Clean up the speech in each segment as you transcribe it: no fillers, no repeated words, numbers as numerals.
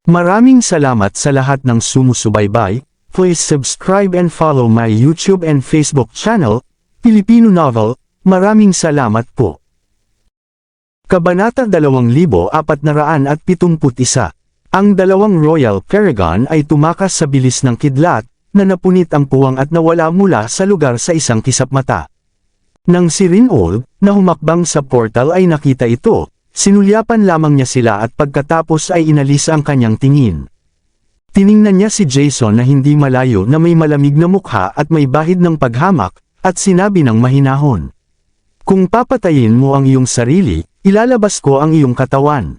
Maraming salamat sa lahat ng sumusubaybay. Please subscribe and follow my YouTube and Facebook channel, Filipino Novel. Maraming salamat po. Kabanata 2471. Ang dalawang Royal Paragon ay tumakas sa bilis ng kidlat, na napunit ang puwang at nawala mula sa lugar sa isang kisapmata. Nang si Rinald, na humakbang sa portal ay nakita ito, sinulyapan lamang niya sila at pagkatapos ay inalis ang kanyang tingin. Tiningnan niya si Jason na hindi malayo na may malamig na mukha at may bahid ng paghamak, at sinabi ng mahinahon. Kung papatayin mo ang iyong sarili, ilalabas ko ang iyong katawan.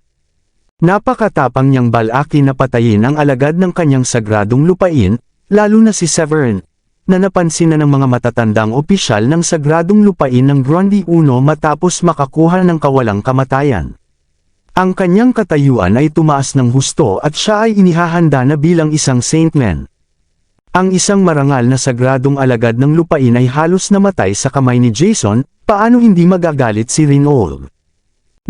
Napakatapang niyang balaki na patayin ang alagad ng kanyang sagradong lupain, lalo na si Severin, na napansin na ng mga matatandang opisyal ng sagradong lupain ng Grundy I matapos makakuha ng kawalang kamatayan. Ang kanyang katayuan ay tumaas ng husto at siya ay inihahanda na bilang isang saintman. Ang isang marangal na sagradong alagad ng lupain ay halos namatay sa kamay ni Jason, paano hindi magagalit si Rinald?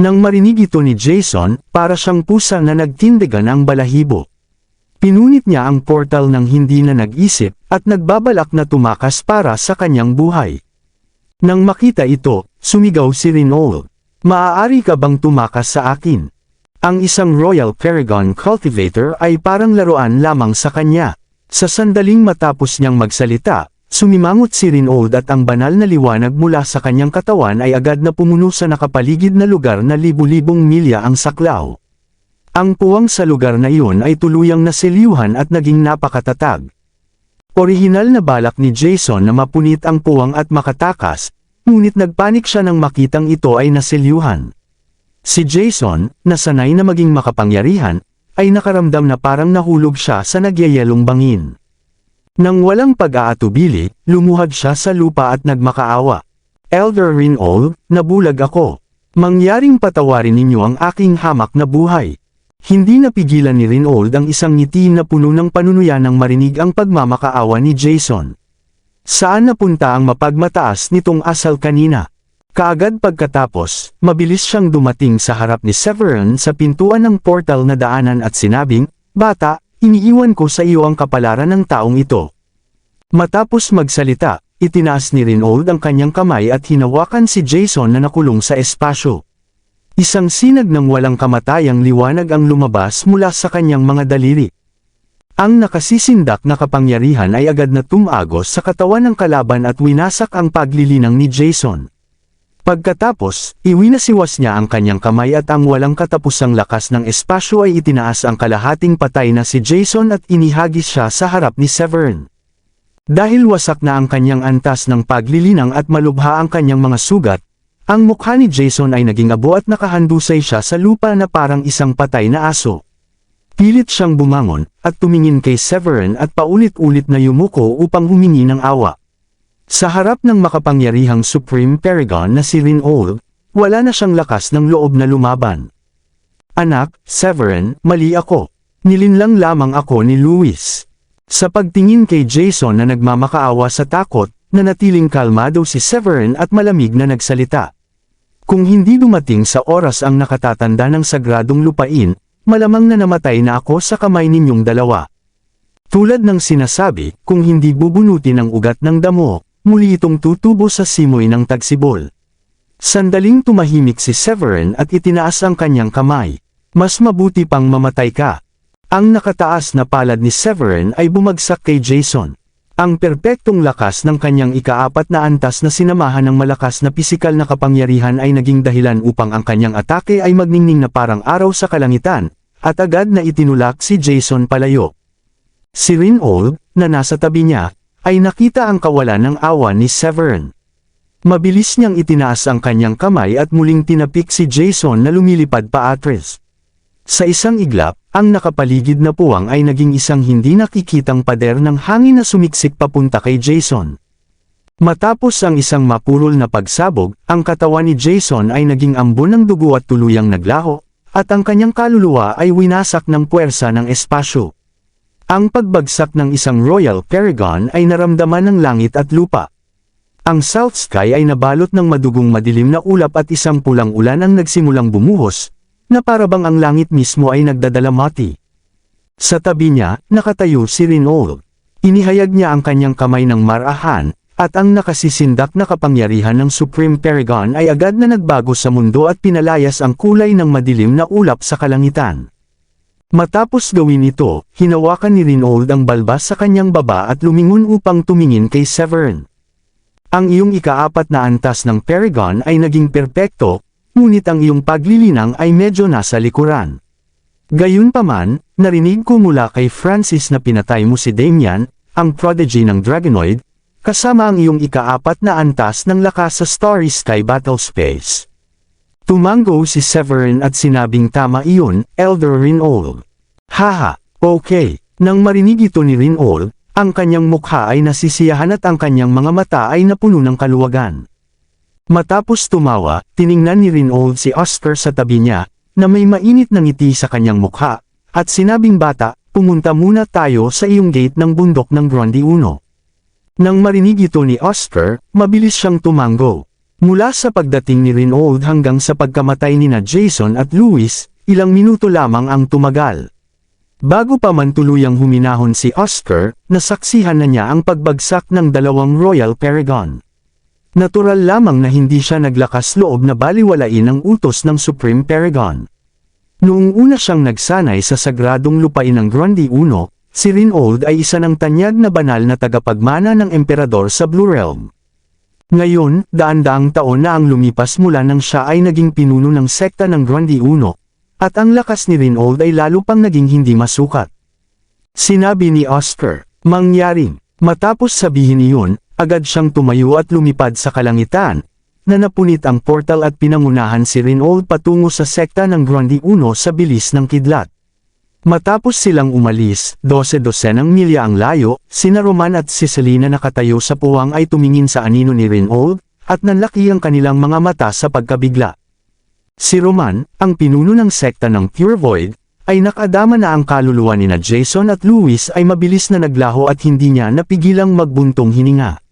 Nang marinig ito ni Jason, para siyang pusa na nagtindigan ang balahibo. Pinunit niya ang portal ng hindi na nag-isip, at nagbabalak na tumakas para sa kanyang buhay. Nang makita ito, sumigaw si Rinald. Maaari ka bang tumakas sa akin? Ang isang Royal Paragon Cultivator ay parang laruan lamang sa kanya. Sa sandaling matapos niyang magsalita, sumimangot si Rinald at ang banal na liwanag mula sa kanyang katawan ay agad na pumuno sa nakapaligid na lugar na libu-libong milya ang saklaw. Ang puwang sa lugar na iyon ay tuluyang naselyuhan at naging napakatatag. Orihinal na balak ni Jason na mapunit ang puwang at makatakas, ngunit nagpanik siya nang makitang ito ay naselyuhan. Si Jason, na sanay na maging makapangyarihan, ay nakaramdam na parang nahulog siya sa nagyayelong bangin. Nang walang pag-aatubili, lumuhad siya sa lupa at nagmakaawa. Elder Rinald, nabulag ako. Mangyaring patawarin ninyo ang aking hamak na buhay. Hindi napigilan ni Rinald ang isang ngiti na puno ng panunuya nang marinig ang pagmamakaawa ni Jason. Saan napunta ang mapagmataas nitong asal kanina? Kaagad pagkatapos, mabilis siyang dumating sa harap ni Severin sa pintuan ng portal na daanan at sinabing, "Bata, iniiwan ko sa iyo ang kapalaran ng taong ito." Matapos magsalita, itinaas ni Rinald ang kanyang kamay at hinawakan si Jason na nakulong sa espasyo. Isang sinag ng walang kamatayang liwanag ang lumabas mula sa kanyang mga daliri. Ang nakasisindak na kapangyarihan ay agad na tumagos sa katawan ng kalaban at winasak ang paglilinang ni Jason. Pagkatapos, iwinasiwas niya ang kanyang kamay at ang walang katapusang lakas ng espasyo ay itinaas ang kalahating patay na si Jason at inihagis siya sa harap ni Severin. Dahil wasak na ang kanyang antas ng paglilinang at malubha ang kanyang mga sugat, ang mukha ni Jason ay naging abo at nakahandusay siya sa lupa na parang isang patay na aso. Pilit siyang bumangon, at tumingin kay Severin at paulit-ulit na yumuko upang humingi ng awa. Sa harap ng makapangyarihang Supreme Paragon na si Rinald, wala na siyang lakas ng loob na lumaban. "Anak, Severin, mali ako. Nilinlang lamang ako ni Louis." Sa pagtingin kay Jason na nagmamakaawa sa takot, nanatiling kalmado si Severin at malamig na nagsalita. "Kung hindi dumating sa oras ang nakatatanda ng sagradong lupain, malamang na namatay na ako sa kamay ninyong dalawa. Tulad ng sinasabi, kung hindi bubunutin ang ugat ng damo, muli itong tutubo sa simoy ng tagsibol." Sandaling tumahimik si Severin at itinaas ang kanyang kamay. "Mas mabuti pang mamatay ka." Ang nakataas na palad ni Severin ay bumagsak kay Jason. Ang perpektong lakas ng kanyang ikaapat na antas na sinamahan ng malakas na pisikal na kapangyarihan ay naging dahilan upang ang kanyang atake ay magningning na parang araw sa kalangitan, at agad na itinulak si Jason palayo. Si Rinald, na nasa tabi niya, ay nakita ang kawalan ng awa ni Severin. Mabilis niyang itinaas ang kanyang kamay at muling tinapik si Jason na lumilipad paatras. Sa isang iglap, ang nakapaligid na puwang ay naging isang hindi nakikitang pader ng hangin na sumiksik papunta kay Jason. Matapos ang isang mapurol na pagsabog, ang katawan ni Jason ay naging ambon ng dugo at tuluyang naglaho, at ang kanyang kaluluwa ay winasak ng puwersa ng espasyo. Ang pagbagsak ng isang Royal Paragon ay naramdaman ng langit at lupa. Ang South Sky ay nabalot ng madugong madilim na ulap at isang pulang ulan ang nagsimulang bumuhos, na parabang ang langit mismo ay nagdadalamati. Sa tabi niya, nakatayo si Rinold. Inihayag niya ang kanyang kamay ng marahan, at ang nakasisindak na kapangyarihan ng Supreme Paragon ay agad na nagbago sa mundo at pinalayas ang kulay ng madilim na ulap sa kalangitan. Matapos gawin ito, hinawakan ni Rinold ang balbas sa kanyang baba at lumingon upang tumingin kay Severin. Ang iyong ika-4 na antas ng Paragon ay naging perpekto, ngunit ang iyong paglilinang ay medyo nasa likuran. Gayunpaman, narinig ko mula kay Francis na pinatay mo si Damian, ang prodigy ng Dragonoid, kasama ang iyong ika-4 na antas ng lakas sa Starry Sky Battlespace. Tumango si Severin at sinabing tama iyon, Elder Rinold. Haha, okay. Nang marinig ito ni Rinold, ang kanyang mukha ay nasisiyahan at ang kanyang mga mata ay napuno ng kaluwagan. Matapos tumawa, tiningnan ni Rinold si Oscar sa tabi niya, na may mainit na ngiti sa kanyang mukha, at sinabing bata, pumunta muna tayo sa iyong gate ng bundok ng Grundy 1. Nang marinig ito ni Oscar, mabilis siyang tumango. Mula sa pagdating ni Rinold hanggang sa pagkamatay nina Jason at Louis, ilang minuto lamang ang tumagal. Bago pa man tuluyang huminahon si Oscar, nasaksihan na niya ang pagbagsak ng 2 Royal Paragon. Natural lamang na hindi siya naglakas loob na baliwalain ang utos ng Supreme Paragon. Noong una siyang nagsanay sa sagradong lupain ng Grundy 1, si Rinold ay isa ng tanyag na banal na tagapagmana ng emperador sa Blue Realm. Ngayon, daan-daang taon na ang lumipas mula nang siya ay naging pinuno ng sekta ng Grundy 1, at ang lakas ni Rinold ay lalo pang naging hindi masukat. Sinabi ni Oscar, mangyaring, matapos sabihin iyon, agad siyang tumayo at lumipad sa kalangitan, na napunit ang portal at pinangunahan si Rinold patungo sa sekta ng Grundy 1 sa bilis ng kidlat. Matapos silang umalis, 12-12 milya ang layo, sina Roman at Cicely na nakatayo sa puwang ay tumingin sa anino ni Rinold, at nanlaki ang kanilang mga mata sa pagkabigla. Si Roman, ang pinuno ng sekta ng Pure Void, ay nakadama na ang kaluluwa nina Jason at Louis ay mabilis na naglaho at hindi niya napigilang magbuntong hininga.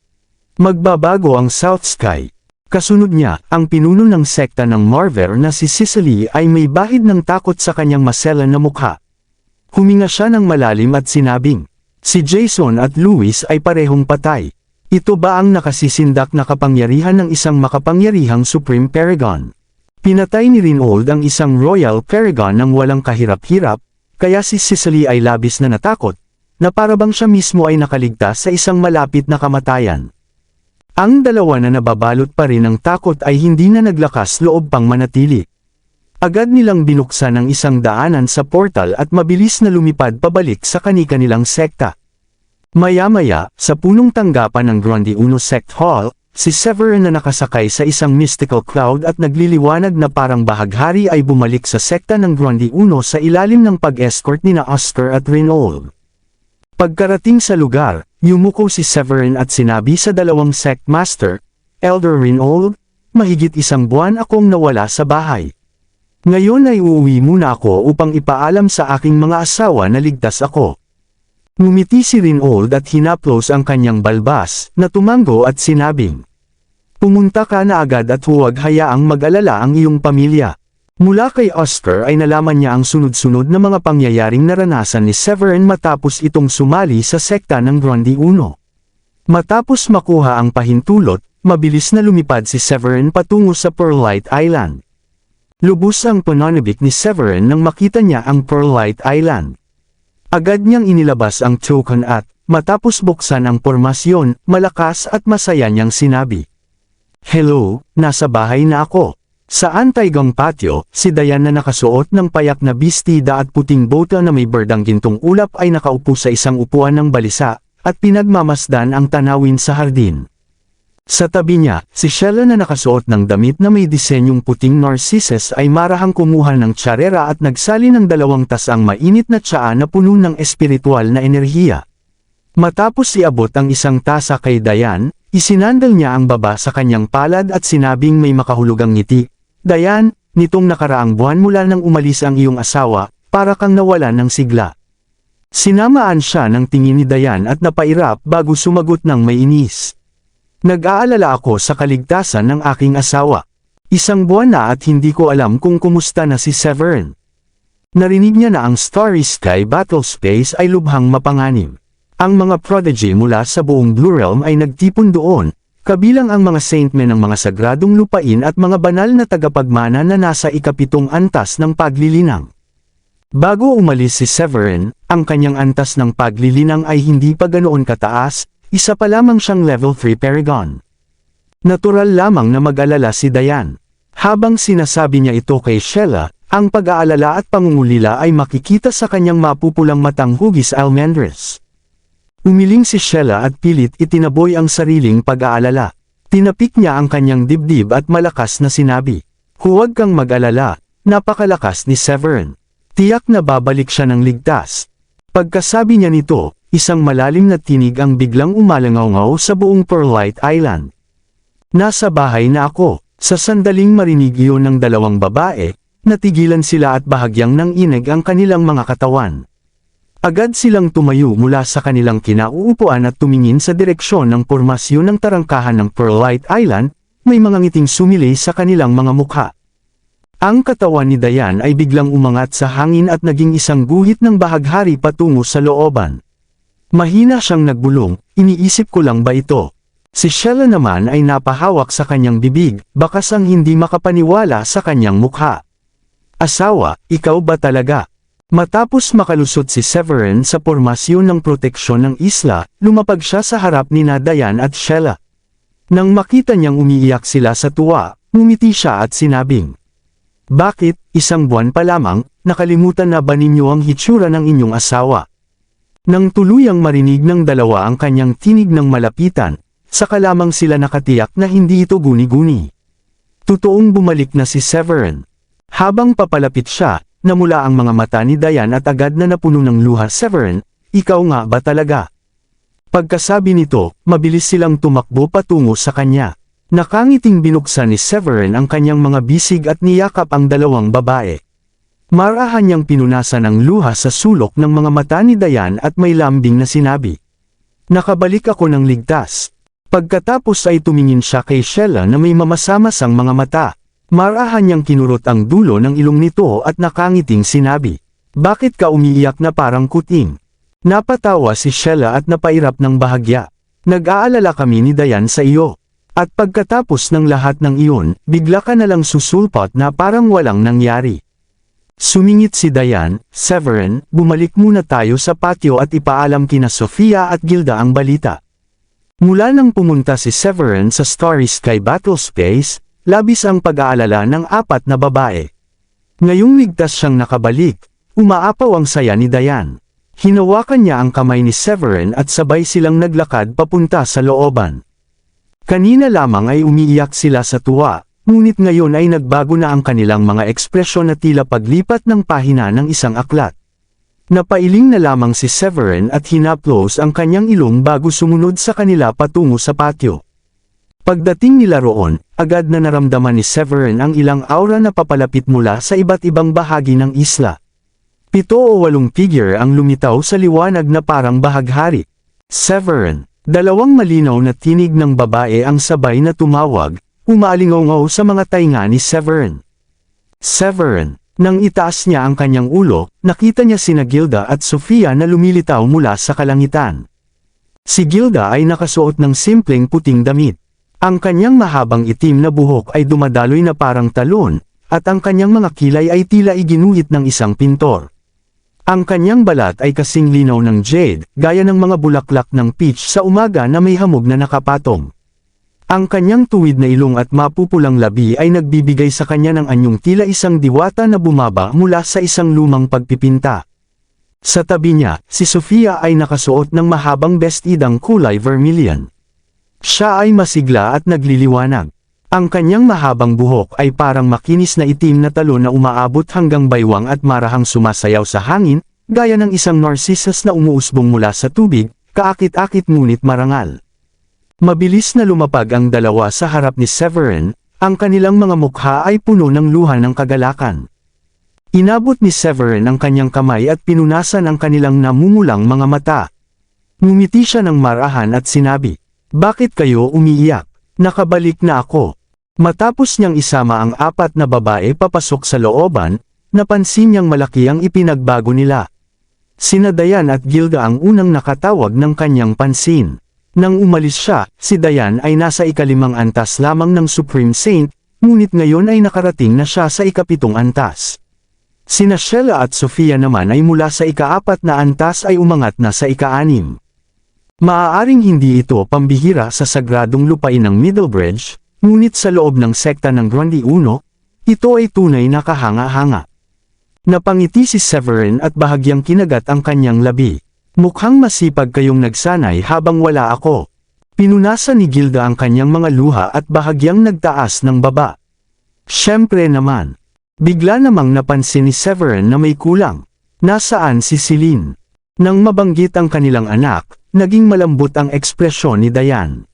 Magbabago ang South Sky. Kasunod niya, ang pinuno ng sekta ng Marver na si Cicely ay may bahid ng takot sa kanyang maselan na mukha. Huminga siya ng malalim at sinabing, si Jason at Louis ay parehong patay. Ito ba ang nakasisindak na kapangyarihan ng isang makapangyarihang Supreme Paragon? Pinatay ni Rinold ang isang Royal Paragon ng walang kahirap-hirap, kaya si Cicely ay labis na natakot, na parabang siya mismo ay nakaligtas sa isang malapit na kamatayan. Ang dalawa na nababalot pa rin ng takot ay hindi na naglakas loob pang manatili. Agad nilang binuksan ang isang daanan sa portal at mabilis na lumipad pabalik sa kani-kanilang sekta. Maya-maya, sa punong tanggapan ng Grundy 1 Sect Hall, si Severin na nakasakay sa isang mystical cloud at nagliliwanag na parang bahaghari ay bumalik sa sekta ng Grundy 1 sa ilalim ng pag-escort nina Oscar at Rinold. Pagkarating sa lugar, yumuko si Severin at sinabi sa 2 sect master, Elder Rinold, mahigit 1 buwan akong nawala sa bahay. Ngayon ay uuwi muna ako upang ipaalam sa aking mga asawa na ligtas ako. Ngumiti si Rinold at hinaplos ang kanyang balbas, na tumango at sinabing, pumunta ka na agad at huwag hayaang mag-alala ang iyong pamilya. Mula kay Oscar ay nalaman niya ang sunod-sunod na mga pangyayaring naranasan ni Severin matapos itong sumali sa sekta ng Grundy 1. Matapos makuha ang pahintulot, mabilis na lumipad si Severin patungo sa Pearlite Island. Lubos ang pananabik ni Severin nang makita niya ang Pearlite Island. Agad niyang inilabas ang token at, matapos buksan ang pormasyon, malakas at masaya niyang sinabi, hello, nasa bahay na ako. Sa antaygang patio, si Diane na nakasuot ng payak na bistida at puting bota na may berdang gintong ulap ay nakaupo sa isang upuan ng balisa, at pinagmamasdan ang tanawin sa hardin. Sa tabi niya, si Sheila na nakasuot ng damit na may disenyong puting narcissus ay marahang kumuha ng tsarera at nagsali ng 2 tasang mainit na tsaa na puno ng espiritual na enerhiya. Matapos iabot ang isang tasa kay Diane, isinandal niya ang baba sa kanyang palad at sinabing may makahulugang ngiti, Diane, nitong nakaraang buwan mula nang umalis ang iyong asawa, para kang nawalan ng sigla. Sinamaan siya ng tingin ni Diane at napairap bago sumagot ng may inis. Nag-aalala ako sa kaligtasan ng aking asawa. 1 buwan na at hindi ko alam kung kumusta na si Severin. Narinig niya na ang Starry Sky Battle Space ay lubhang mapanganib. Ang mga prodigy mula sa buong Blue Realm ay nagtipon doon, kabilang ang mga saintmen ng mga sagradong lupain at mga banal na tagapagmana na nasa ikapitong antas ng paglilinang. Bago umalis si Severin, ang kanyang antas ng paglilinang ay hindi pa ganoon kataas, isa pa lamang siyang level 3 Paragon. Natural lamang na mag-alala si Diane. Habang sinasabi niya ito kay Sheila, ang pag-aalala at pangungulila ay makikita sa kanyang mapupulang matang hugis almendres. Umiling si Sheila at pilit itinaboy ang sariling pag-aalala. Tinapik niya ang kanyang dibdib at malakas na sinabi, "Huwag kang mag-alala, napakalakas ni Severin. Tiyak na babalik siya ng ligtas." Pagkasabi niya nito, isang malalim na tinig ang biglang umalangaw sa buong Pearlite Island. "Nasa bahay na ako." Sa sandaling marinig iyon ng dalawang babae, natigilan sila at bahagyang nanginig ang kanilang mga katawan. Agad silang tumayo mula sa kanilang kinauupuan at tumingin sa direksyon ng pormasyon ng tarangkahan ng Pearlite Island, may mga ngiting sumili sa kanilang mga mukha. Ang katawan ni Diane ay biglang umangat sa hangin at naging isang guhit ng bahaghari patungo sa looban. Mahina siyang nagbulong, "Iniisip ko lang ba ito?" Si Sheila naman ay napahawak sa kanyang bibig, bakas ang hindi makapaniwala sa kanyang mukha. "Asawa, ikaw ba talaga?" Matapos makalusot si Severin sa pormasyon ng proteksyon ng isla, lumapag siya sa harap ni Diane at Sheila. Nang makita niyang umiiyak sila sa tuwa, ngumiti siya at sinabing, "Bakit, isang buwan pa lamang, nakalimutan na ba ninyo ang hitsura ng inyong asawa?" Nang tuluyang marinig ng dalawa ang kanyang tinig ng malapitan, saka lamang sila nakatiyak na hindi ito guni-guni. Totoong bumalik na si Severin. Habang papalapit siya, namula ang mga mata ni Diane at agad na napuno ng luha. "Severin, ikaw nga ba talaga?" Pagkasabi nito, mabilis silang tumakbo patungo sa kanya. Nakangiting binuksan ni Severin ang kanyang mga bisig at niyakap ang dalawang babae. Marahan niyang pinunasan ang luha sa sulok ng mga mata ni Diane at may lambing na sinabi, "Nakabalik ako ng ligtas." Pagkatapos ay tumingin siya kay Sheila na may mamasamasang mga mata. Marahan niyang kinurot ang dulo ng ilong nito at nakangiting sinabi, "Bakit ka umiiyak na parang kuting?" Napatawa si Sheila at napairap ng bahagya. "Nag-aalala kami ni Diane sa iyo. At pagkatapos ng lahat ng iyon, bigla ka nalang susulpot na parang walang nangyari." Sumingit si Diane, "Severin, bumalik muna tayo sa patio at ipaalam kina Sofia at Gilda ang balita." Mula nang pumunta si Severin sa Starry Sky Battle Space, labis ang pag-aalala ng apat na babae. Ngayong ligtas siyang nakabalik, umaapaw ang saya ni Diane. Hinawakan niya ang kamay ni Severin at sabay silang naglakad papunta sa looban. Kanina lamang ay umiiyak sila sa tuwa, ngunit ngayon ay nagbago na ang kanilang mga ekspresyon na tila paglipat ng pahina ng isang aklat. Napailing na lamang si Severin at hinaplos ang kanyang ilong bago sumunod sa kanila patungo sa patio. Pagdating nila roon, agad na naramdaman ni Severin ang ilang aura na papalapit mula sa iba't ibang bahagi ng isla. 7 o 8 figure ang lumitaw sa liwanag na parang bahaghari. "Severin." Dalawang malinaw na tinig ng babae ang sabay na tumawag, umaalingaw sa mga tainga ni Severin. "Severin." Nang itaas niya ang kanyang ulo, nakita niya sina Gilda at Sofia na lumilitaw mula sa kalangitan. Si Gilda ay nakasuot ng simpleng puting damit. Ang kanyang mahabang itim na buhok ay dumadaloy na parang talon, at ang kanyang mga kilay ay tila iginuhit ng isang pintor. Ang kanyang balat ay kasing linaw ng jade, gaya ng mga bulaklak ng peach sa umaga na may hamog na nakapatong. Ang kanyang tuwid na ilong at mapupulang labi ay nagbibigay sa kanya ng anyong tila isang diwata na bumaba mula sa isang lumang pagpipinta. Sa tabi niya, si Sofia ay nakasuot ng mahabang bestidang kulay vermilion. Siya ay masigla at nagliliwanag. Ang kanyang mahabang buhok ay parang makinis na itim na talon na umaabot hanggang baywang at marahang sumasayaw sa hangin, gaya ng isang narcissus na umuusbong mula sa tubig, kaakit-akit ngunit marangal. Mabilis na lumapag ang dalawa sa harap ni Severin, ang kanilang mga mukha ay puno ng luha ng kagalakan. Inabot ni Severin ang kanyang kamay at pinunasan ang kanilang namumulang mga mata. Ngumiti siya ng marahan at sinabi, "Bakit kayo umiiyak? Nakabalik na ako." Matapos niyang isama ang apat na babae papasok sa looban, napansin niyang malaki ang ipinagbago nila. Sina Dayan at Gilda ang unang nakatawag ng kanyang pansin. Nang umalis siya, si Dayan ay nasa ika-5 antas lamang ng Supreme Saint, ngunit ngayon ay nakarating na siya sa ika-7 antas. Sina Sheila at Sofia naman ay mula sa ika-4 na antas ay umangat na sa ika-6. Maaaring hindi ito pambihira sa sagradong lupain ng Middlebridge, ngunit sa loob ng sekta ng Grundy Uno, ito ay tunay na kahanga-hanga. Napangiti si Severin at bahagyang kinagat ang kanyang labi. Mukhang masipag kayong nagsanay habang wala ako. Pinunasan ni Gilda ang kanyang mga luha at bahagyang nagtaas ng baba. Siyempre naman. Bigla namang napansin ni Severin na may kulang. Nasaan si Celine? Nang mabanggit ang kanilang anak, naging malambot ang ekspresyon ni Dayan.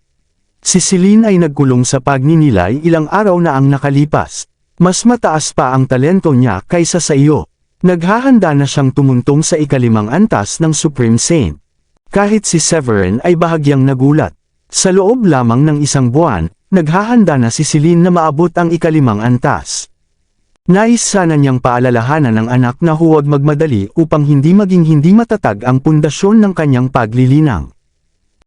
Si Celine ay nagkulong sa pagninilay ilang araw na ang nakalipas. Mas mataas pa ang talento niya kaysa sa iyo. Naghahanda na siyang tumuntong sa ika-5 antas ng Supreme Saint. Kahit si Severin ay bahagyang nagulat. Sa loob lamang ng 1 buwan, naghahanda na si Celine na maabot ang ika-5 antas. Nais sana niyang paalalahanan ng anak na huwag magmadali upang hindi maging hindi matatag ang pundasyon ng kanyang paglilinang.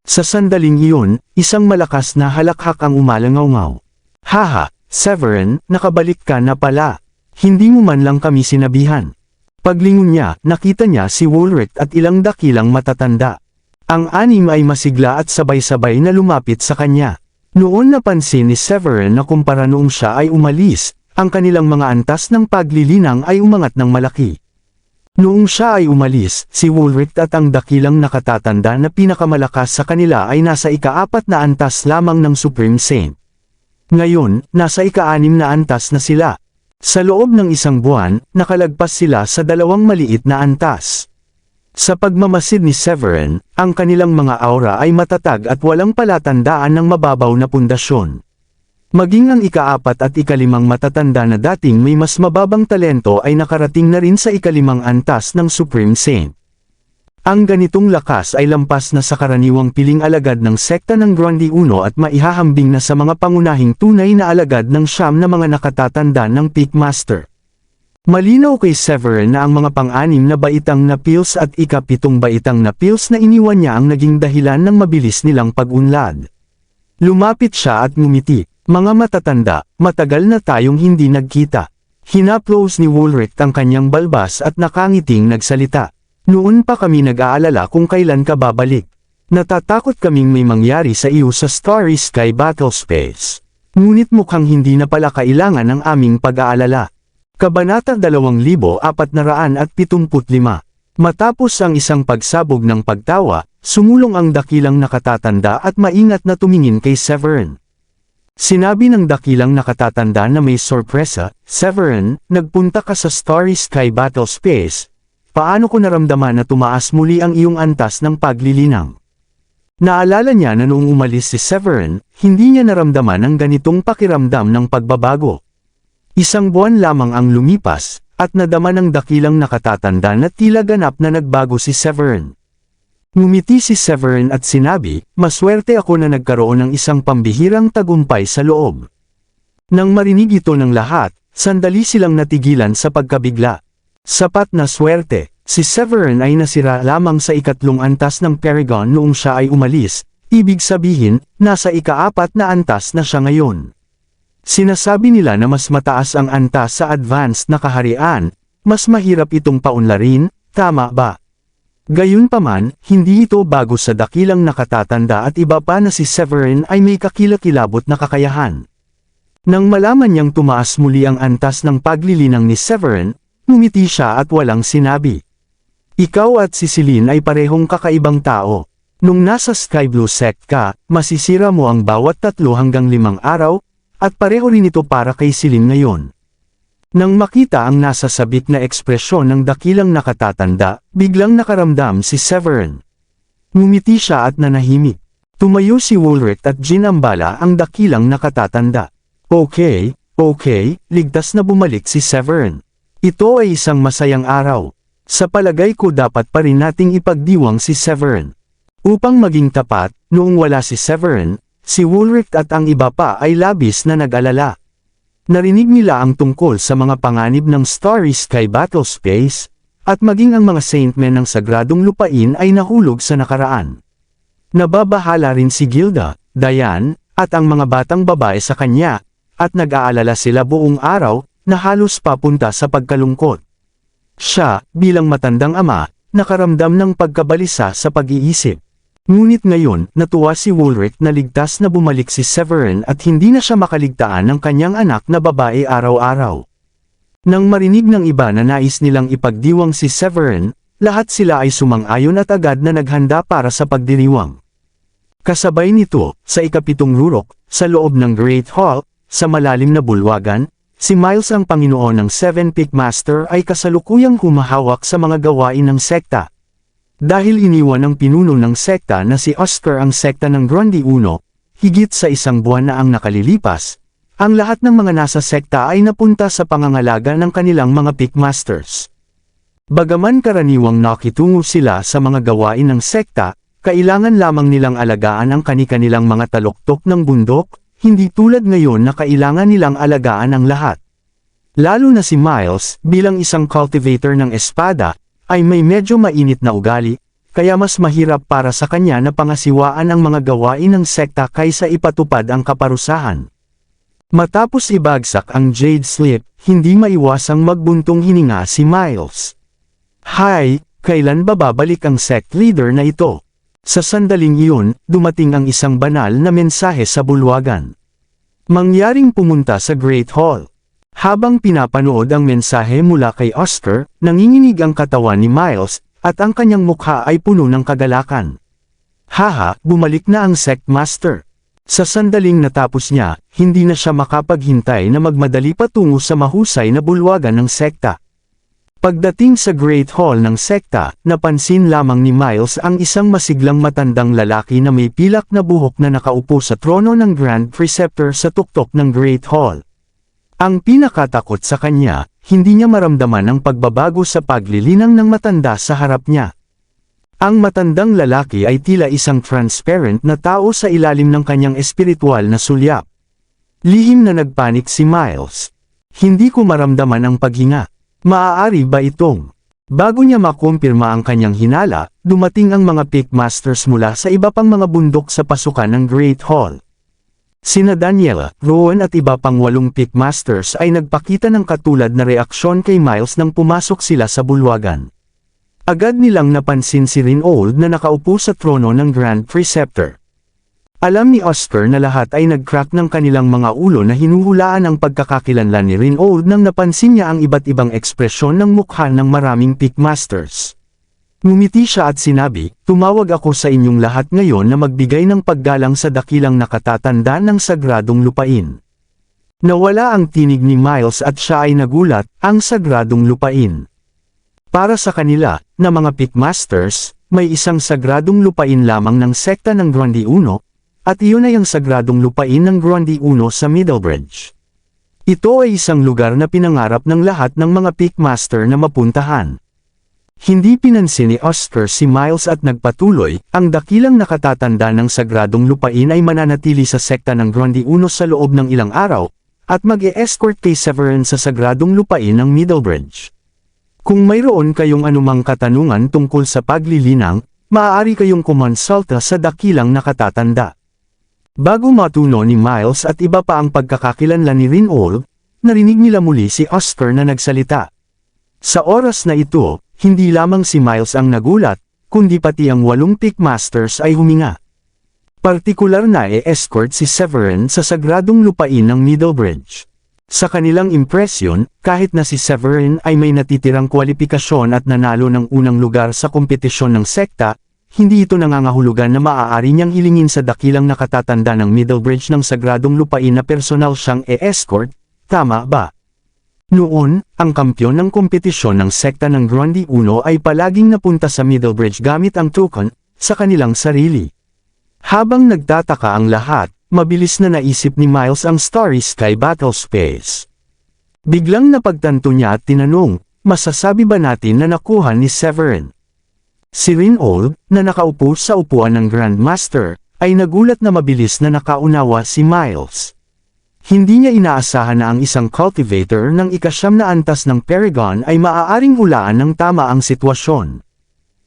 Sa sandaling iyon, isang malakas na halakhak ang umalangaw-ngaw. Haha, Severin, nakabalik ka na pala. Hindi mo man lang kami sinabihan. Paglingon niya, nakita niya si Woolrich at ilang dakilang matatanda. Ang 6 ay masigla at sabay-sabay na lumapit sa kanya. Noon napansin ni Severin na kumpara noong siya ay umalis, ang kanilang mga antas ng paglilinang ay umangat ng malaki. Noong siya ay umalis, si Woolrich at ang dakilang nakatatanda na pinakamalakas sa kanila ay nasa ika-4 na antas lamang ng Supreme Saint. Ngayon, nasa ika-6 na antas na sila. Sa loob ng 1 buwan, nakalagpas sila sa 2 maliit na antas. Sa pagmamasid ni Severin, ang kanilang mga aura ay matatag at walang palatandaan ng mababaw na pundasyon. Maging ang ika-4 at ika-5 matatanda na dating may mas mababang talento ay nakarating na rin sa ika-5 antas ng Supreme Saint. Ang ganitong lakas ay lampas na sa karaniwang piling alagad ng sekta ng Grundy Uno at maihahambing na sa mga pangunahing tunay na alagad ng 9 na mga nakatatanda ng Peak Master. Malinaw kay Severin na ang mga pang-6 na baitang na pills at ika-7 baitang na pills na iniwan niya ang naging dahilan ng mabilis nilang pag-unlad. Lumapit siya at ngumiti. Mga matatanda, matagal na tayong hindi nagkita. Hinaplos ni Woolrich ang kanyang balbas at nakangiting nagsalita. Noon pa kami nag-aalala kung kailan ka babalik. Natatakot kaming may mangyari sa iyo sa Starry Sky Battlespace. Ngunit mukhang hindi na pala kailangan ang aming pag-aalala. Kabanata 2475. Matapos ang isang pagsabog ng pagtawa, sumulong ang dakilang nakatatanda at maingat na tumingin kay Severin. Sinabi ng dakilang nakatatanda na may sorpresa, Severin, nagpunta ka sa Starry Sky Battlespace. Paano ko naramdaman na tumaas muli ang iyong antas ng paglilinang? Naalala niya na noong umalis si Severin, hindi niya naramdaman ang ganitong pakiramdam ng pagbabago. 1 buwan lamang ang lumipas, at nadama ng dakilang nakatatanda na tila ganap na nagbago si Severin. Ngumiti si Severin at sinabi, maswerte ako na nagkaroon ng isang pambihirang tagumpay sa loob. Nang marinig ito ng lahat, sandali silang natigilan sa pagkabigla. Sapat na swerte, si Severin ay nasira lamang sa ika-3 antas ng Paragon noong siya ay umalis, ibig sabihin, nasa ika-4 na antas na siya ngayon. Sinasabi nila na mas mataas ang antas sa advanced na kaharian, mas mahirap itong paunlarin, tama ba? Gayunpaman, hindi ito bago sa dakilang nakatatanda at iba pa na si Severin ay may kakilakilabot na kakayahan. Nang malaman niyang tumaas muli ang antas ng paglilinang ni Severin, ngumiti siya at walang sinabi. Ikaw at si Celine ay parehong kakaibang tao. Nung nasa Sky Blue Sect ka, masisira mo ang bawat 3 hanggang 5 araw, at pareho rin ito para kay Celine ngayon. Nang makita ang nasa sabik na ekspresyon ng dakilang nakatatanda, biglang nakaramdam si Severin. Ngumiti siya at nanahimik. Tumayo si Woolrich at ginambala ang dakilang nakatatanda. Okay, ligtas na bumalik si Severin. Ito ay isang masayang araw. Sa palagay ko dapat pa rin nating ipagdiwang si Severin. Upang maging tapat, noong wala si Severin, si Woolrich at ang iba pa ay labis na nag-alala. Narinig nila ang tungkol sa mga panganib ng Starry Sky Battlespace, at maging ang mga Saintmen ng Sagradong Lupain ay nahulog sa nakaraan. Nababahala rin si Gilda, Diane, at ang mga batang babae sa kanya, at nag-aalala sila buong araw, na halos papunta sa pagkalungkot. Siya, bilang matandang ama, nakaramdam ng pagkabalisa sa pag-iisip. Ngunit ngayon, natuwa si Woolrich na ligtas na bumalik si Severin at hindi na siya makaligtaan ng kanyang anak na babae araw-araw. Nang marinig ng iba na nais nilang ipagdiwang si Severin, lahat sila ay sumang-ayon at agad na naghanda para sa pagdiriwang. Kasabay nito, sa ikapitong rurok, sa loob ng Great Hall, sa malalim na bulwagan, si Miles ang Panginoon ng Seven Peak Master ay kasalukuyang humahawak sa mga gawain ng sekta. Dahil iniwan ng pinuno ng sekta na si Oscar ang sekta ng Grundy Uno, higit sa isang buwan na ang nakalilipas, ang lahat ng mga nasa sekta ay napunta sa pangangalaga ng kanilang mga Peak Masters. Bagaman karaniwang nakitungo sila sa mga gawain ng sekta, kailangan lamang nilang alagaan ang kani-kanilang mga taluktok ng bundok, hindi tulad ngayon na kailangan nilang alagaan ang lahat. Lalo na si Miles, bilang isang cultivator ng espada, ay may medyo mainit na ugali, kaya mas mahirap para sa kanya na pangasiwaan ang mga gawain ng sekta kaysa ipatupad ang kaparusahan. Matapos ibagsak ang Jade Slip, hindi maiwasang magbuntong hininga si Miles. Hay, kailan ba babalik ang sect leader na ito? Sa sandaling iyon, dumating ang isang banal na mensahe sa bulwagan. Mangyaring pumunta sa Great Hall. Habang pinapanood ang mensahe mula kay Oscar, nanginginig ang katawan ni Miles, at ang kanyang mukha ay puno ng kagalakan. Haha, bumalik na ang sect master. Sa sandaling natapos niya, hindi na siya makapaghintay na magmadali patungo sa mahusay na bulwagan ng sekta. Pagdating sa Great Hall ng sekta, napansin lamang ni Miles ang isang masiglang matandang lalaki na may pilak na buhok na nakaupo sa trono ng Grand Preceptor sa tuktok ng Great Hall. Ang pinakatakot sa kanya, hindi niya maramdaman ang pagbabago sa paglilinang ng matanda sa harap niya. Ang matandang lalaki ay tila isang transparent na tao sa ilalim ng kanyang espiritual na sulyap. Lihim na nagpanik si Miles. Hindi ko maramdaman ang paghinga. Maaari ba itong? Bago niya makumpirma ang kanyang hinala, dumating ang mga Peak Masters mula sa iba pang mga bundok sa pasukan ng Great Hall. Sina Daniela, Rowan at iba pang 8 Peak Masters ay nagpakita ng katulad na reaksyon kay Miles nang pumasok sila sa bulwagan. Agad nilang napansin si Reynold na nakaupo sa trono ng Grand Preceptor. Alam ni Oscar na lahat ay nag-crack ng kanilang mga ulo na hinuhulaan ang pagkakakilanlan ni Reynold nang napansin niya ang iba't ibang ekspresyon ng mukha ng maraming Peak Masters. Ngumiti siya at sinabi, "Tumawag ako sa inyong lahat ngayon na magbigay ng paggalang sa dakilang nakatatanda ng Sagradong Lupain." Nawala ang tinig ni Miles at siya ay nagulat, ang Sagradong Lupain. Para sa kanila, na mga Peak Masters, may isang sagradong lupain lamang ng sekta ng Grundy Uno, at iyon ay ang sagradong lupain ng Grundy Uno sa Middlebridge. Ito ay isang lugar na pinangarap ng lahat ng mga Peak Master na mapuntahan. Hindi pinansin ni Oscar si Miles at nagpatuloy, ang dakilang nakatatanda ng sagradong lupain ay mananatili sa sekta ng Grundy Uno sa loob ng ilang araw, at mag-e-escort kay Severin sa sagradong lupain ng Middlebridge. Kung mayroon kayong anumang katanungan tungkol sa paglilinang, maaari kayong kumonsulta sa dakilang nakatatanda. Bago matuno ni Miles at iba pa ang pagkakakilanlan ni Reynold, narinig nila muli si Oscar na nagsalita. Sa oras na ito, hindi lamang si Miles ang nagulat, kundi pati ang 8 Peak Masters ay huminga. Partikular na e-escort si Severin sa sagradong lupain ng Middlebridge. Sa kanilang impresyon, kahit na si Severin ay may natitirang kwalipikasyon at nanalo ng unang lugar sa kompetisyon ng sekta, hindi ito nangangahulugan na maaari niyang hilingin sa dakilang nakatatanda ng Middlebridge ng sagradong lupain na personal siyang e-escort, tama ba? Noon, ang kampyon ng kompetisyon ng sekta ng Grundy Uno ay palaging napunta sa Middlebridge gamit ang token, sa kanilang sarili. Habang nagtataka ang lahat, mabilis na naisip ni Miles ang Starry Sky Battlespace. Biglang napagtanto niya at tinanong, masasabi ba natin na nakuha ni Severin? Si Reynold, na nakaupo sa upuan ng Grand Master, ay nagulat na mabilis na nakaunawa si Miles. Hindi niya inaasahan na ang isang cultivator ng ika-9 na antas ng Paragon ay maaaring hulaan ng tama ang sitwasyon.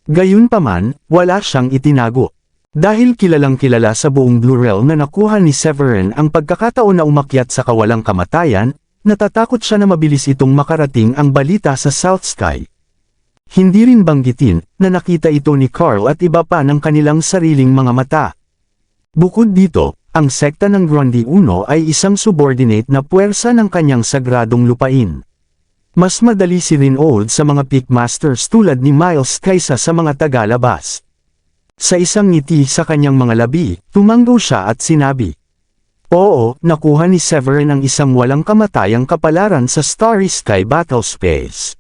Gayunpaman, wala siyang itinago. Dahil kilalang kilala sa buong Blue Realm na nakuha ni Severin ang pagkakataon na umakyat sa kawalang kamatayan, natatakot siya na mabilis itong makarating ang balita sa South Sky. Hindi rin banggitin na nakita ito ni Carl at iba pa ng kanilang sariling mga mata. Bukod dito, ang sekta ng Grundy Uno ay isang subordinate na puwersa ng kanyang sagradong lupain. Mas madali si Reynold sa mga Pickmasters tulad ni Miles kaysa sa mga tagalabas. Sa isang ngiti sa kanyang mga labi, tumanggo siya at sinabi, "Oo, nakuha ni Severin ang isang walang kamatayang kapalaran sa Starry Sky Battlespace.